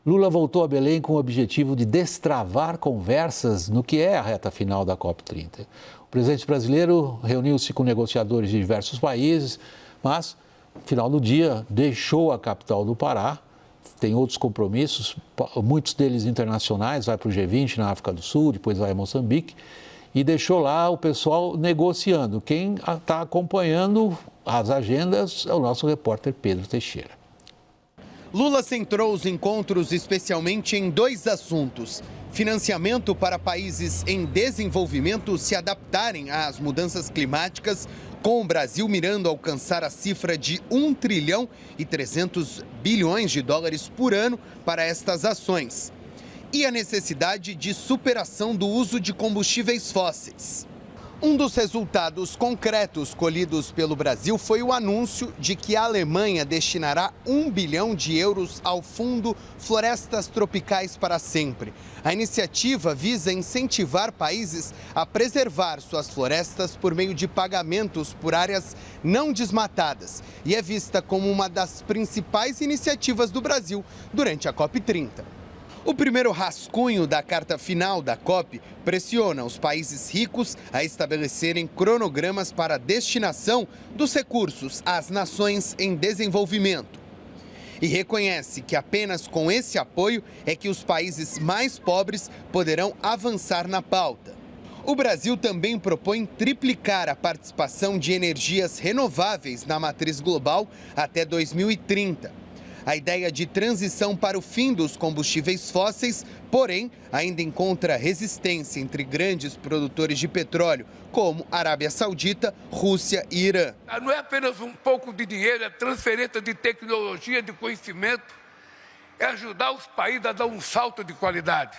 Lula voltou a Belém com o objetivo de destravar conversas no que é a reta final da COP30. O presidente brasileiro reuniu-se com negociadores de diversos países, mas, no final do dia, deixou a capital do Pará. Tem outros compromissos, muitos deles internacionais, vai para o G20 na África do Sul, depois vai a Moçambique, e deixou lá o pessoal negociando. Quem está acompanhando as agendas é o nosso repórter Pedro Teixeira. Lula centrou os encontros especialmente em dois assuntos: financiamento para países em desenvolvimento se adaptarem às mudanças climáticas, com o Brasil mirando alcançar a cifra de 1 trilhão e 300 bilhões de dólares por ano para estas ações, e a necessidade de superação do uso de combustíveis fósseis. Um dos resultados concretos colhidos pelo Brasil foi o anúncio de que a Alemanha destinará 1 bilhão de euros ao Fundo Florestas Tropicais para Sempre. A iniciativa visa incentivar países a preservar suas florestas por meio de pagamentos por áreas não desmatadas e é vista como uma das principais iniciativas do Brasil durante a COP30. O primeiro rascunho da carta final da COP pressiona os países ricos a estabelecerem cronogramas para a destinação dos recursos às nações em desenvolvimento. E reconhece que apenas com esse apoio é que os países mais pobres poderão avançar na pauta. O Brasil também propõe triplicar a participação de energias renováveis na matriz global até 2030. A ideia de transição para o fim dos combustíveis fósseis, porém, ainda encontra resistência entre grandes produtores de petróleo, como Arábia Saudita, Rússia e Irã. Não é apenas um pouco de dinheiro, é transferência de tecnologia, de conhecimento, é ajudar os países a dar um salto de qualidade.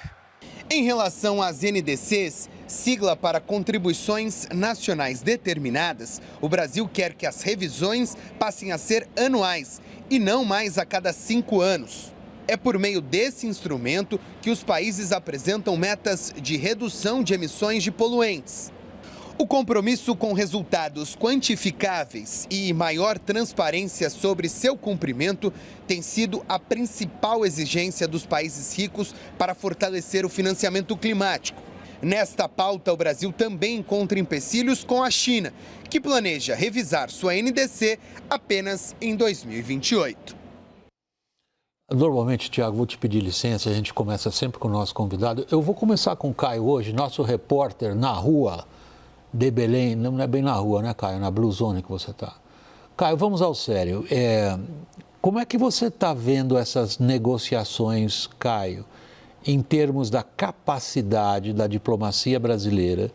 Em relação às NDCs, sigla para Contribuições Nacionais Determinadas, o Brasil quer que as revisões passem a ser anuais e não mais a cada 5 anos. É por meio desse instrumento que os países apresentam metas de redução de emissões de poluentes. O compromisso com resultados quantificáveis e maior transparência sobre seu cumprimento tem sido a principal exigência dos países ricos para fortalecer o financiamento climático. Nesta pauta, o Brasil também encontra empecilhos com a China, que planeja revisar sua NDC apenas em 2028. Normalmente, Tiago, vou te pedir licença, a gente começa sempre com o nosso convidado. Eu vou começar com o Caio hoje, nosso repórter na rua de Belém, não é bem na rua, né, Caio? Na Blue Zone que você está. Caio, vamos ao sério. Como é que você está vendo essas negociações, Caio, em termos da capacidade da diplomacia brasileira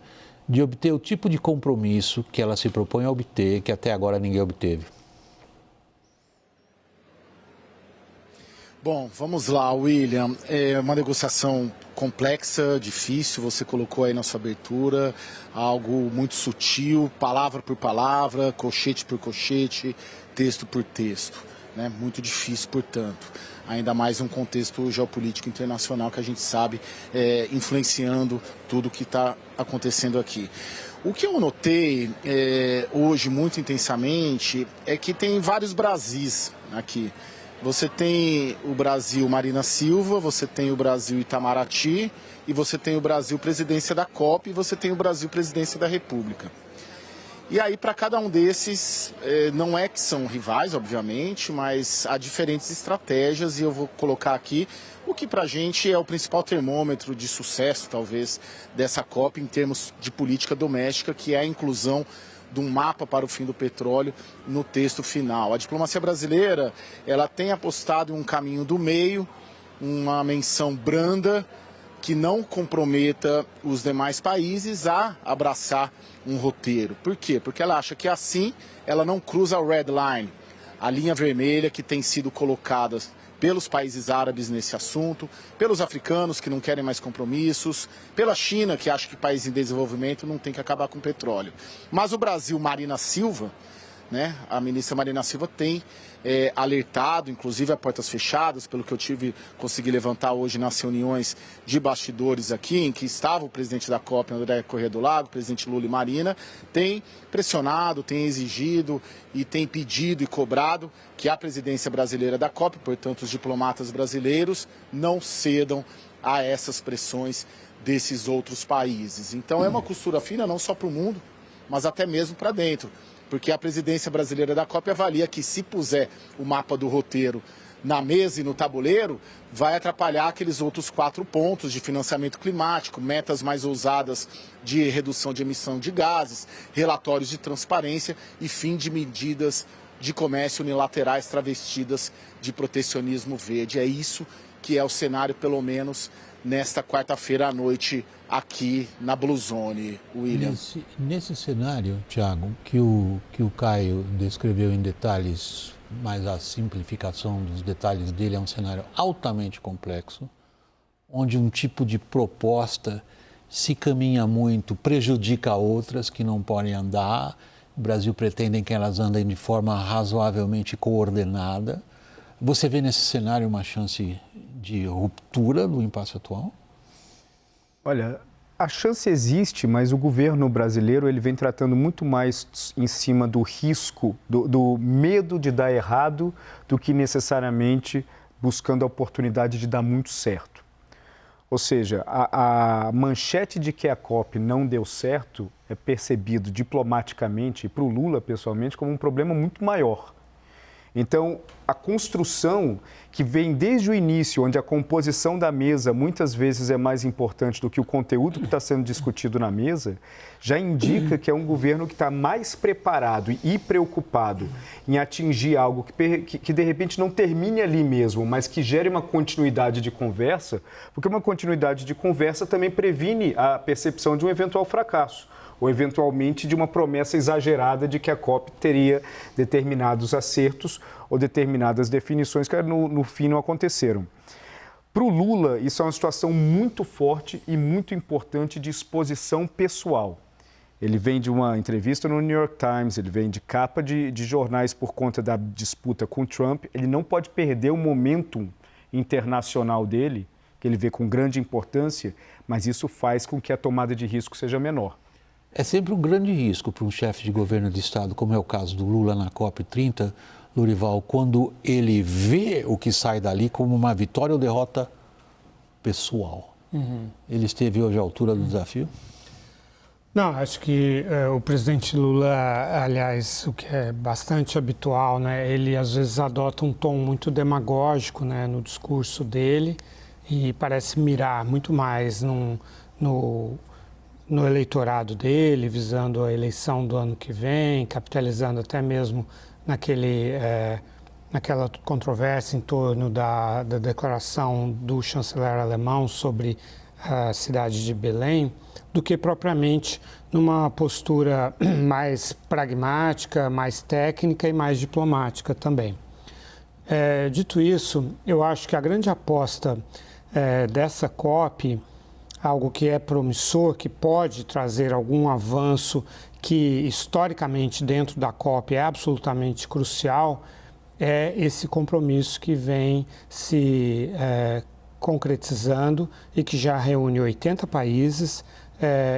de obter o tipo de compromisso que ela se propõe a obter, que até agora ninguém obteve? Bom, vamos lá, William. É uma negociação complexa, difícil, você colocou aí na sua abertura, algo muito sutil, palavra por palavra, colchete por colchete, texto por texto, né? Muito difícil, portanto. Ainda mais um contexto geopolítico internacional que a gente sabe influenciando tudo o que está acontecendo aqui. O que eu notei hoje muito intensamente é que tem vários Brasis aqui. Você tem o Brasil Marina Silva, você tem o Brasil Itamaraty, e você tem o Brasil presidência da COP, e você tem o Brasil presidência da República. E aí, para cada um desses, não é que são rivais, obviamente, mas há diferentes estratégias, e eu vou colocar aqui o que para a gente é o principal termômetro de sucesso, talvez, dessa COP em termos de política doméstica, que é a inclusão de um mapa para o fim do petróleo no texto final. A diplomacia brasileira, ela tem apostado em um caminho do meio, uma menção branda, que não comprometa os demais países a abraçar um roteiro. Por quê? Porque ela acha que assim ela não cruza a red line, a linha vermelha que tem sido colocada pelos países árabes nesse assunto, pelos africanos que não querem mais compromissos, pela China que acha que país em desenvolvimento não tem que acabar com o petróleo. Mas o Brasil Marina Silva né? A ministra Marina Silva tem alertado, inclusive a portas fechadas, pelo que eu consegui levantar hoje nas reuniões de bastidores aqui, em que estava o presidente da COP, André Corrêa do Lago, o presidente Lula e Marina, tem pressionado, tem exigido e tem pedido e cobrado que a presidência brasileira da COP, portanto os diplomatas brasileiros, não cedam a essas pressões desses outros países. Então é uma costura fina não só para o mundo, mas até mesmo para dentro. Porque a presidência brasileira da COP avalia que se puser o mapa do roteiro na mesa e no tabuleiro, vai atrapalhar aqueles outros 4 pontos de financiamento climático, metas mais ousadas de redução de emissão de gases, relatórios de transparência e fim de medidas de comércio unilaterais travestidas de protecionismo verde. É isso que é o cenário, pelo menos, nesta quarta-feira à noite aqui na Blue Zone, William. Nesse cenário, Thiago, que o Caio descreveu em detalhes, mas a simplificação dos detalhes dele é um cenário altamente complexo, onde um tipo de proposta se caminha muito, prejudica outras que não podem andar. O Brasil pretende que elas andem de forma razoavelmente coordenada. Você vê nesse cenário uma chance de ruptura do impasse atual? Olha, a chance existe, mas o governo brasileiro ele vem tratando muito mais em cima do risco, do medo de dar errado, do que necessariamente buscando a oportunidade de dar muito certo. Ou seja, a manchete de que a COP não deu certo é percebido diplomaticamente, e para o Lula pessoalmente, como um problema muito maior. Então, a construção que vem desde o início, onde a composição da mesa muitas vezes é mais importante do que o conteúdo que está sendo discutido na mesa, já indica que é um governo que está mais preparado e preocupado em atingir algo que de repente não termine ali mesmo, mas que gere uma continuidade de conversa, porque uma continuidade de conversa também previne a percepção de um eventual fracasso, ou eventualmente de uma promessa exagerada de que a COP teria determinados acertos ou determinadas definições que no fim não aconteceram. Para o Lula, isso é uma situação muito forte e muito importante de exposição pessoal. Ele vem de uma entrevista no New York Times, ele vem de capa de jornais por conta da disputa com Trump. Ele não pode perder o momentum internacional dele, que ele vê com grande importância, mas isso faz com que a tomada de risco seja menor. É sempre um grande risco para um chefe de governo de Estado, como é o caso do Lula na COP30, Lorival, quando ele vê o que sai dali como uma vitória ou derrota pessoal. Ele esteve hoje à altura do desafio? Não, acho que o presidente Lula, aliás, o que é bastante habitual, né, ele às vezes adota um tom muito demagógico, né, no discurso dele e parece mirar muito mais no eleitorado dele, visando a eleição do ano que vem, capitalizando até mesmo naquela controvérsia em torno da declaração do chanceler alemão sobre a cidade de Belém, do que propriamente numa postura mais pragmática, mais técnica e mais diplomática também. Dito isso, eu acho que a grande aposta dessa COP, algo que é promissor, que pode trazer algum avanço que, historicamente, dentro da COP é absolutamente crucial, é esse compromisso que vem se concretizando e que já reúne 80 países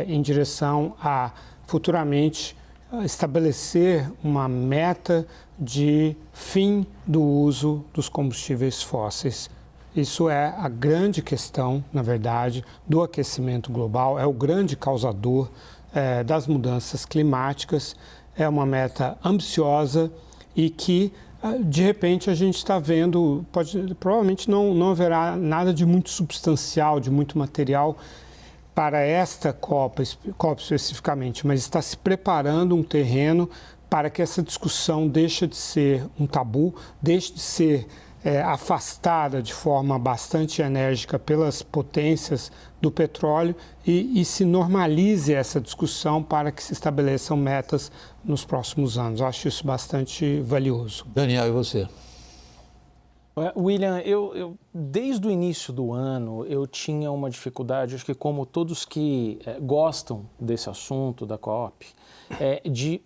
em direção a, futuramente, estabelecer uma meta de fim do uso dos combustíveis fósseis. Isso é a grande questão, na verdade, do aquecimento global, é o grande causador das mudanças climáticas, é uma meta ambiciosa e que, de repente, a gente está vendo, provavelmente não haverá nada de muito substancial, de muito material para esta COP especificamente, mas está se preparando um terreno para que essa discussão deixe de ser um tabu, deixe de ser afastada de forma bastante enérgica pelas potências do petróleo e se normalize essa discussão para que se estabeleçam metas nos próximos anos. Eu acho isso bastante valioso. Daniel, e você? William, eu desde o início do ano eu tinha uma dificuldade, acho que como todos que gostam desse assunto da COP, de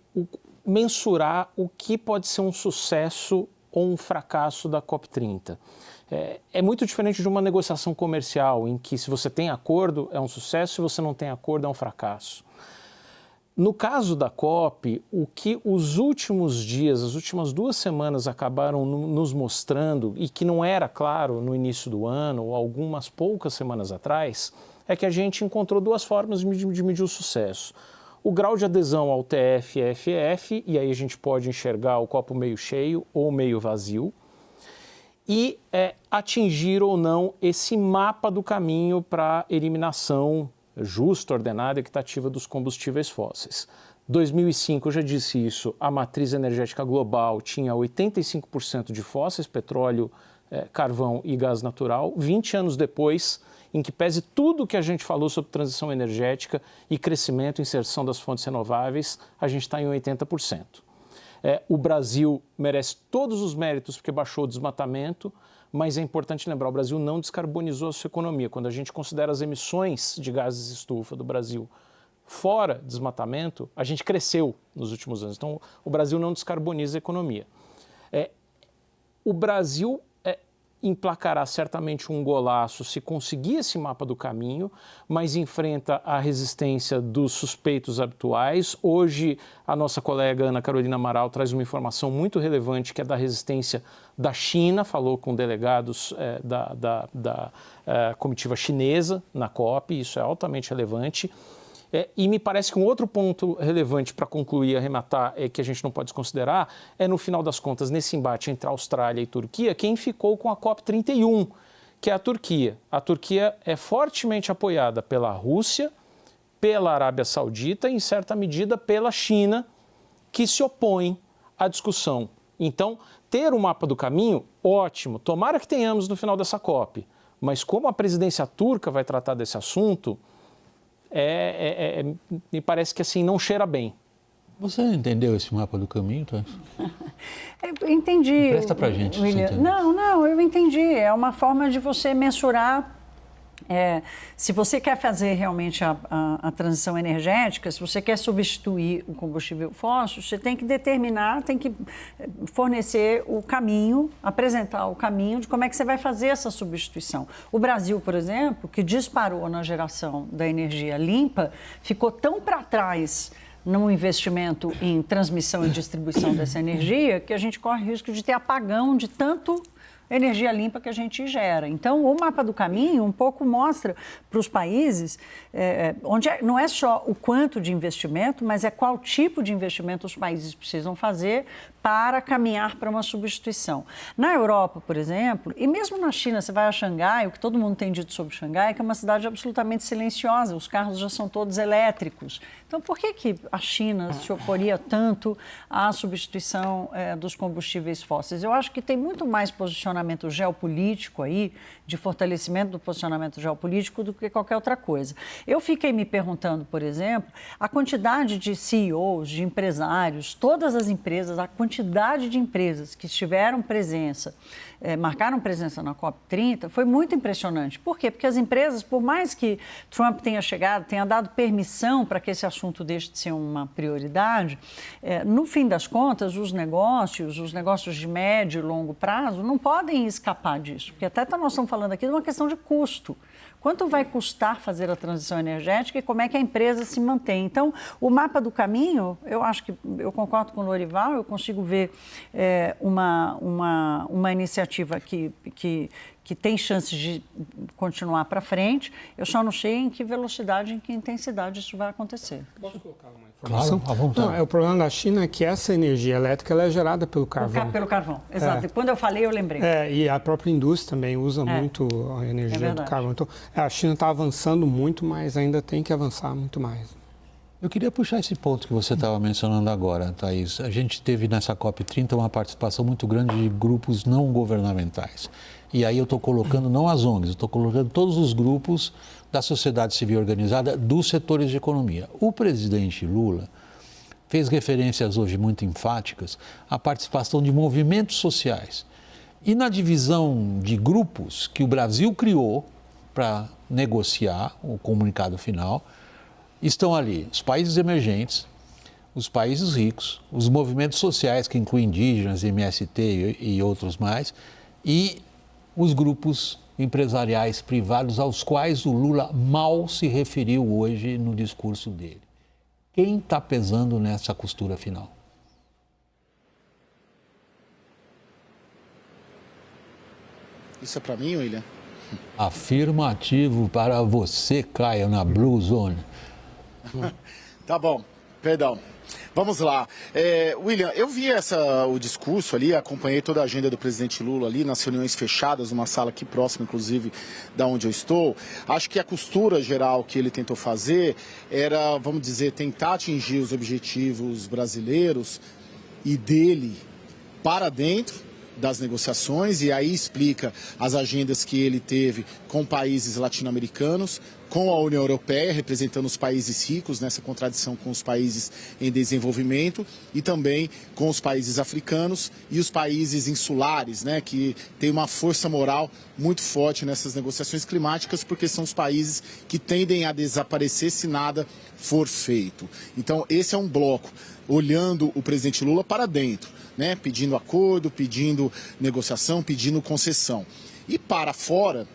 mensurar o que pode ser um sucesso ou um fracasso da COP30. É muito diferente de uma negociação comercial, em que se você tem acordo é um sucesso, se você não tem acordo é um fracasso. No caso da COP, o que os últimos dias, as últimas 2 semanas acabaram nos mostrando, e que não era claro no início do ano ou algumas poucas semanas atrás, é que a gente encontrou 2 formas de medir o sucesso. O grau de adesão ao TFFF, e aí a gente pode enxergar o copo meio cheio ou meio vazio, e atingir ou não esse mapa do caminho para eliminação justa, ordenada e equitativa dos combustíveis fósseis. 2005, eu já disse isso, a matriz energética global tinha 85% de fósseis, petróleo, carvão e gás natural. 20 anos depois, em que pese tudo que a gente falou sobre transição energética e crescimento e inserção das fontes renováveis, a gente está em 80%. O Brasil merece todos os méritos porque baixou o desmatamento, mas é importante lembrar, o Brasil não descarbonizou a sua economia. Quando a gente considera as emissões de gases de estufa do Brasil fora desmatamento, a gente cresceu nos últimos anos. Então, o Brasil não descarboniza a economia. O Brasil emplacará certamente um golaço se conseguir esse mapa do caminho, mas enfrenta a resistência dos suspeitos habituais. Hoje, a nossa colega Ana Carolina Amaral traz uma informação muito relevante, que é da resistência da China, falou com delegados da comitiva chinesa na COP, isso é altamente relevante. E me parece que um outro ponto relevante para concluir e arrematar, que a gente não pode desconsiderar, é, no final das contas, nesse embate entre Austrália e Turquia, quem ficou com a COP31, que é a Turquia. A Turquia é fortemente apoiada pela Rússia, pela Arábia Saudita e, em certa medida, pela China, que se opõem à discussão. Então, ter o mapa do caminho, ótimo, tomara que tenhamos no final dessa COP, mas como a presidência turca vai tratar desse assunto, me parece que assim não cheira bem. Você entendeu esse mapa do caminho, Thais? Eu entendi. Presta pra gente. Não, eu entendi. É uma forma de você mensurar. Se você quer fazer realmente a transição energética, se você quer substituir o combustível fóssil, você tem que determinar, tem que fornecer o caminho, apresentar o caminho de como é que você vai fazer essa substituição. O Brasil, por exemplo, que disparou na geração da energia limpa, ficou tão para trás no investimento em transmissão e distribuição dessa energia que a gente corre risco de ter apagão de tanto energia limpa que a gente gera. Então, o mapa do caminho um pouco mostra para os países onde não é só o quanto de investimento, mas é qual tipo de investimento os países precisam fazer para caminhar para uma substituição. Na Europa, por exemplo, e mesmo na China, você vai a Xangai, o que todo mundo tem dito sobre Xangai é que é uma cidade absolutamente silenciosa, os carros já são todos elétricos. Então, por que a China se oporia tanto à substituição dos combustíveis fósseis? Eu acho que tem muito mais posicionamento geopolítico aí, de fortalecimento do posicionamento geopolítico do que qualquer outra coisa. Eu fiquei me perguntando, por exemplo, a quantidade de CEOs, de empresários, todas as empresas, a quantidade de empresas que estiveram presença, marcaram presença na COP30 foi muito impressionante. Por quê? Porque as empresas, por mais que Trump tenha chegado, tenha dado permissão para que esse assunto deixe de ser uma prioridade, no fim das contas, os negócios de médio e longo prazo não podem escapar disso, porque até nós estamos falando aqui de uma questão de custo. Quanto vai custar fazer a transição energética e como é que a empresa se mantém? Então, o mapa do caminho, eu acho que, eu concordo com o Lorival, eu consigo ver uma iniciativa que tem chances de continuar para frente. Eu só não sei em que velocidade, em que intensidade isso vai acontecer. Posso colocar uma informação? Claro, à vontade. Não, o problema da China é que essa energia elétrica ela é gerada pelo carvão. Pelo carvão, exato. Quando eu falei, eu lembrei. E a própria indústria também usa muito a energia do carvão. Então, a China está avançando muito, mas ainda tem que avançar muito mais. Eu queria puxar esse ponto que você estava mencionando agora, Thais. A gente teve nessa COP30 uma participação muito grande de grupos não governamentais. E aí eu estou colocando não as ONGs, eu estou colocando todos os grupos da sociedade civil organizada dos setores de economia. O presidente Lula fez referências hoje muito enfáticas à participação de movimentos sociais. E na divisão de grupos que o Brasil criou para negociar o comunicado final, estão ali os países emergentes, os países ricos, os movimentos sociais, que incluem indígenas, MST e outros mais, e os grupos empresariais privados aos quais o Lula mal se referiu hoje no discurso dele. Quem está pesando nessa costura final? Isso é para mim, William? Afirmativo para você, Caio, na Blue Zone. Tá bom, perdão. Vamos lá. William, eu vi o discurso ali, acompanhei toda a agenda do presidente Lula ali nas reuniões fechadas, numa sala aqui próxima, inclusive, da onde eu estou. Acho que a costura geral que ele tentou fazer era, vamos dizer, tentar atingir os objetivos brasileiros e dele para dentro das negociações, e aí explica as agendas que ele teve com países latino-americanos, com a União Europeia, representando os países ricos, nessa contradição com os países em desenvolvimento, e também com os países africanos e os países insulares, né, que tem uma força moral muito forte nessas negociações climáticas, porque são os países que tendem a desaparecer se nada for feito. Então, esse é um bloco, olhando o presidente Lula para dentro, né, pedindo acordo, pedindo negociação, pedindo concessão. E para fora,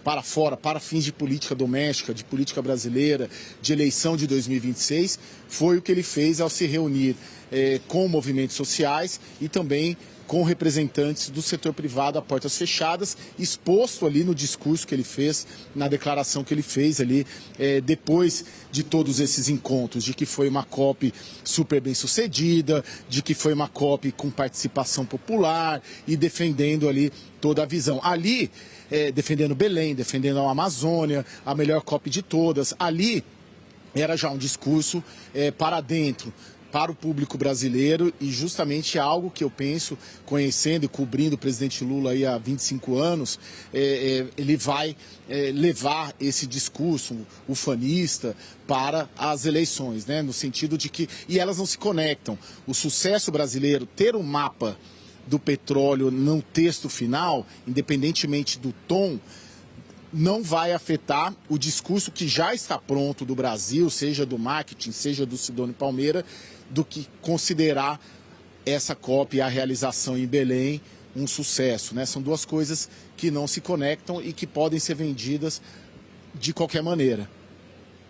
para fins de política doméstica, de política brasileira, de eleição de 2026, foi o que ele fez ao se reunir com movimentos sociais e também com representantes do setor privado a portas fechadas, exposto ali no discurso que ele fez, na declaração que ele fez ali, depois de todos esses encontros, de que foi uma COP super bem sucedida, de que foi uma COP com participação popular e defendendo ali toda a visão. Ali, defendendo Belém, defendendo a Amazônia, a melhor COP de todas. Ali era já um discurso para dentro, para o público brasileiro, e justamente algo que eu penso, conhecendo e cobrindo o presidente Lula aí há 25 anos, ele vai levar esse discurso ufanista para as eleições, né? No sentido de que, e elas não se conectam, o sucesso brasileiro, ter um mapa do petróleo no texto final, independentemente do tom, não vai afetar o discurso que já está pronto do Brasil, seja do marketing, seja do Sidônio Palmeira, do que considerar essa COP e a realização em Belém um sucesso, né? São duas coisas que não se conectam e que podem ser vendidas de qualquer maneira.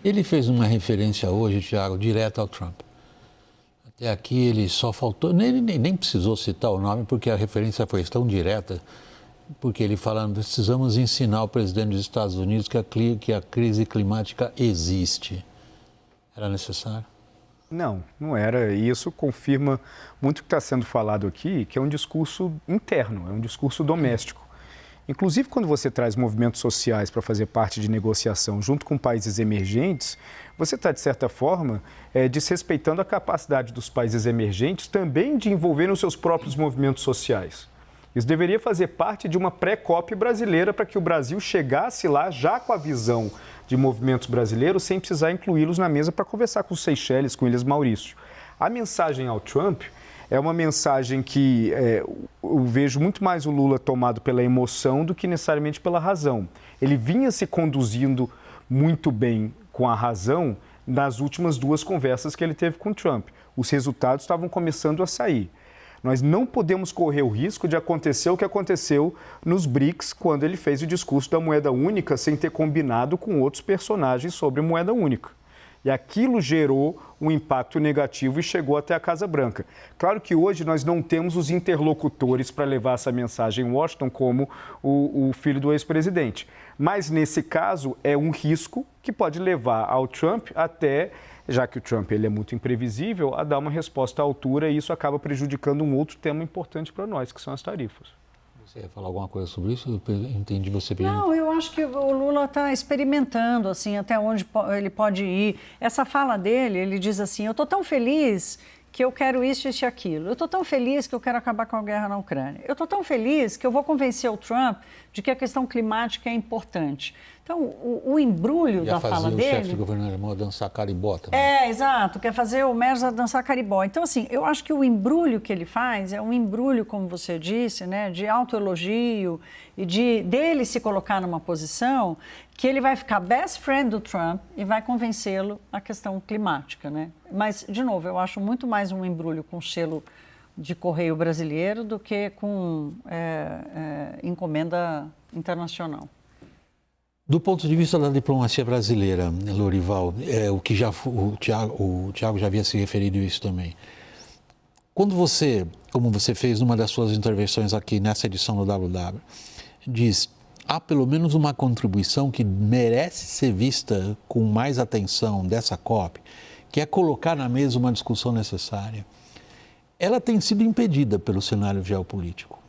Ele fez uma referência hoje, Thiago, direto ao Trump. Até aqui ele só faltou, ele nem precisou citar o nome, porque a referência foi tão direta, porque ele falando, precisamos ensinar o presidente dos Estados Unidos que a crise climática existe. Era necessário? Não, não era. E isso confirma muito o que está sendo falado aqui, que é um discurso interno, é um discurso doméstico. Inclusive, quando você traz movimentos sociais para fazer parte de negociação junto com países emergentes, você está, de certa forma, desrespeitando a capacidade dos países emergentes também de envolverem os seus próprios movimentos sociais. Isso deveria fazer parte de uma pré-COP brasileira para que o Brasil chegasse lá já com a visão de movimentos brasileiros sem precisar incluí-los na mesa para conversar com os Seychelles, com Ilhas Maurício. A mensagem ao Trump é uma mensagem que eu vejo muito mais o Lula tomado pela emoção do que necessariamente pela razão. Ele vinha se conduzindo muito bem com a razão nas últimas duas conversas que ele teve com o Trump. Os resultados estavam começando a sair. Nós não podemos correr o risco de acontecer o que aconteceu nos BRICS, quando ele fez o discurso da moeda única sem ter combinado com outros personagens sobre moeda única. E aquilo gerou um impacto negativo e chegou até a Casa Branca. Claro que hoje nós não temos os interlocutores para levar essa mensagem em Washington, como o filho do ex-presidente. Mas, nesse caso, é um risco que pode levar ao Trump até, já que o Trump ele é muito imprevisível, a dar uma resposta à altura, e isso acaba prejudicando um outro tema importante para nós, que são as tarifas. Você ia falar alguma coisa sobre isso? Eu entendi você bem. Não, eu acho que o Lula está experimentando, assim, até onde ele pode ir. Essa fala dele, ele diz assim, eu estou tão feliz que eu quero isso, isso e aquilo. Eu estou tão feliz que eu quero acabar com a guerra na Ucrânia. Eu estou tão feliz que eu vou convencer o Trump de que a questão climática é importante. Então, o embrulho da fala dele... o chefe de governo alemão dançar carimbó também. Exato, quer fazer o Merz dançar carimbó. Então, assim, eu acho que o embrulho que ele faz é um embrulho, como você disse, né, de autoelogio e dele se colocar numa posição que ele vai ficar best friend do Trump e vai convencê-lo à questão climática, né? Mas, de novo, eu acho muito mais um embrulho com selo de correio brasileiro do que com encomenda internacional. Do ponto de vista da diplomacia brasileira, Lorival, o Tiago já havia se referido a isso também. Quando você, como você fez numa das suas intervenções aqui nessa edição do WW, diz, há pelo menos uma contribuição que merece ser vista com mais atenção dessa COP, que é colocar na mesa uma discussão necessária. Ela tem sido impedida pelo cenário geopolítico.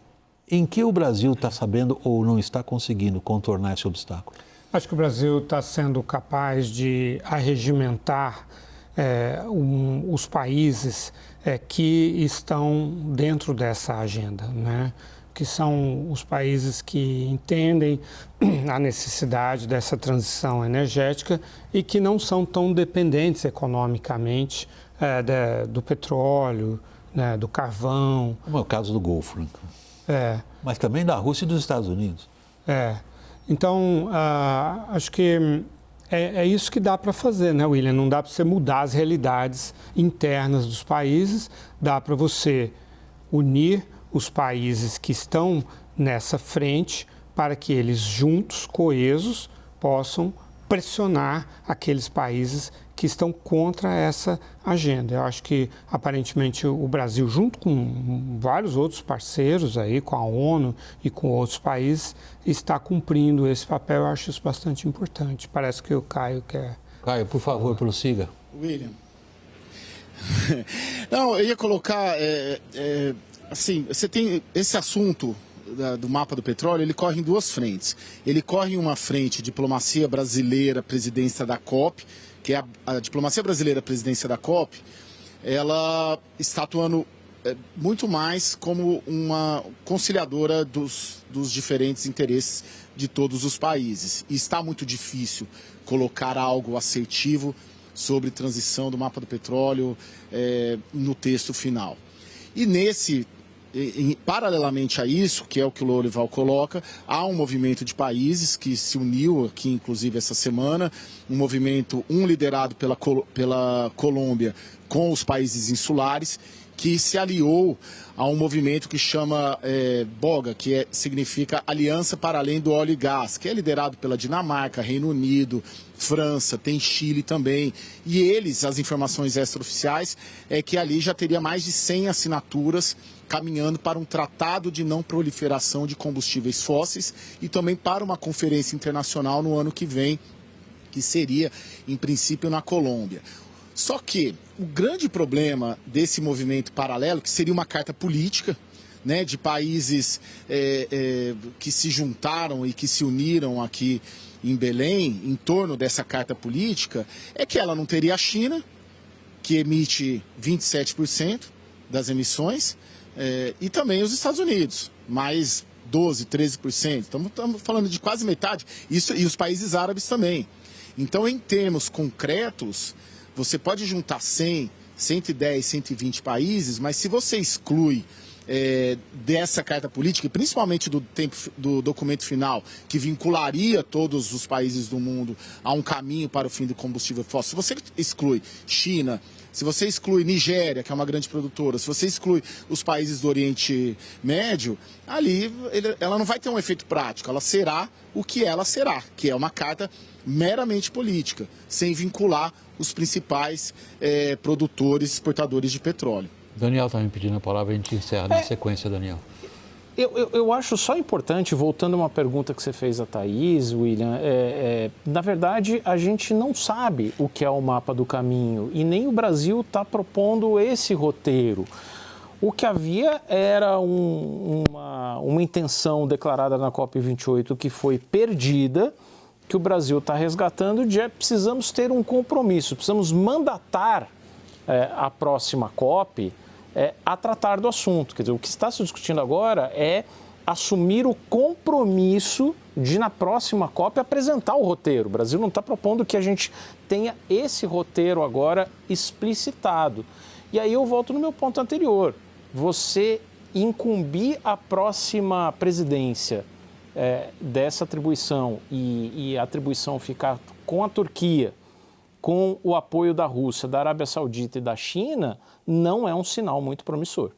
Em que o Brasil está sabendo ou não está conseguindo contornar esse obstáculo? Acho que o Brasil está sendo capaz de arregimentar os países que estão dentro dessa agenda, né? Que são os países que entendem a necessidade dessa transição energética e que não são tão dependentes economicamente do petróleo, né, do carvão. Como é o caso do Golfo, né? Mas também da Rússia e dos Estados Unidos. Então, acho que é isso que dá para fazer, né, William? Não dá para você mudar as realidades internas dos países, dá para você unir os países que estão nessa frente para que eles juntos, coesos, possam pressionar aqueles países que estão contra essa agenda. Eu acho que, aparentemente, o Brasil, junto com vários outros parceiros aí, com a ONU e com outros países, está cumprindo esse papel. Eu acho isso bastante importante. Parece que o Caio quer... Caio, por favor, prossiga. William. Não, eu ia colocar... assim, você tem esse assunto do mapa do petróleo, ele corre em duas frentes. Ele corre em uma frente, diplomacia brasileira, presidência da COP, que é a diplomacia brasileira, presidência da COP, ela está atuando muito mais como uma conciliadora dos diferentes interesses de todos os países. E está muito difícil colocar algo assertivo sobre transição do mapa do petróleo no texto final. E paralelamente a isso, que é o que o Lorival coloca, há um movimento de países que se uniu aqui, inclusive, essa semana, um movimento, liderado pela Colômbia com os países insulares, que se aliou a um movimento que chama BOGA, que significa Aliança para Além do Óleo e Gás, que é liderado pela Dinamarca, Reino Unido, França, tem Chile também. E eles, as informações extraoficiais, é que ali já teria mais de 100 assinaturas caminhando para um tratado de não proliferação de combustíveis fósseis e também para uma conferência internacional no ano que vem, que seria, em princípio, na Colômbia. Só que o grande problema desse movimento paralelo, que seria uma carta política, né, de países que se juntaram e que se uniram aqui em Belém, em torno dessa carta política, é que ela não teria a China, que emite 27% das emissões, e também os Estados Unidos, mais 12%, 13%. Estamos falando de quase metade, isso, e os países árabes também. Então, em termos concretos, você pode juntar 100, 110, 120 países, mas se você exclui dessa carta política, e principalmente do documento final, que vincularia todos os países do mundo a um caminho para o fim do combustível fóssil, se você exclui China, se você exclui Nigéria, que é uma grande produtora, se você exclui os países do Oriente Médio, ali ela não vai ter um efeito prático, ela será o que ela será, que é uma carta meramente política, sem vincular os principais produtores, exportadores de petróleo. Daniel está me pedindo a palavra, a gente encerra na sequência, Daniel. Eu acho só importante, voltando a uma pergunta que você fez a Thaís, William, na verdade a gente não sabe o que é o mapa do caminho e nem o Brasil está propondo esse roteiro. O que havia era uma intenção declarada na COP28 que foi perdida, que o Brasil está resgatando, precisamos ter um compromisso, precisamos mandatar a próxima COP a tratar do assunto. Quer dizer, o que está se discutindo agora é assumir o compromisso de, na próxima COP, apresentar o roteiro. O Brasil não está propondo que a gente tenha esse roteiro agora explicitado. E aí eu volto no meu ponto anterior. Você incumbir a próxima presidência dessa atribuição e a atribuição ficar com a Turquia, com o apoio da Rússia, da Arábia Saudita e da China, não é um sinal muito promissor.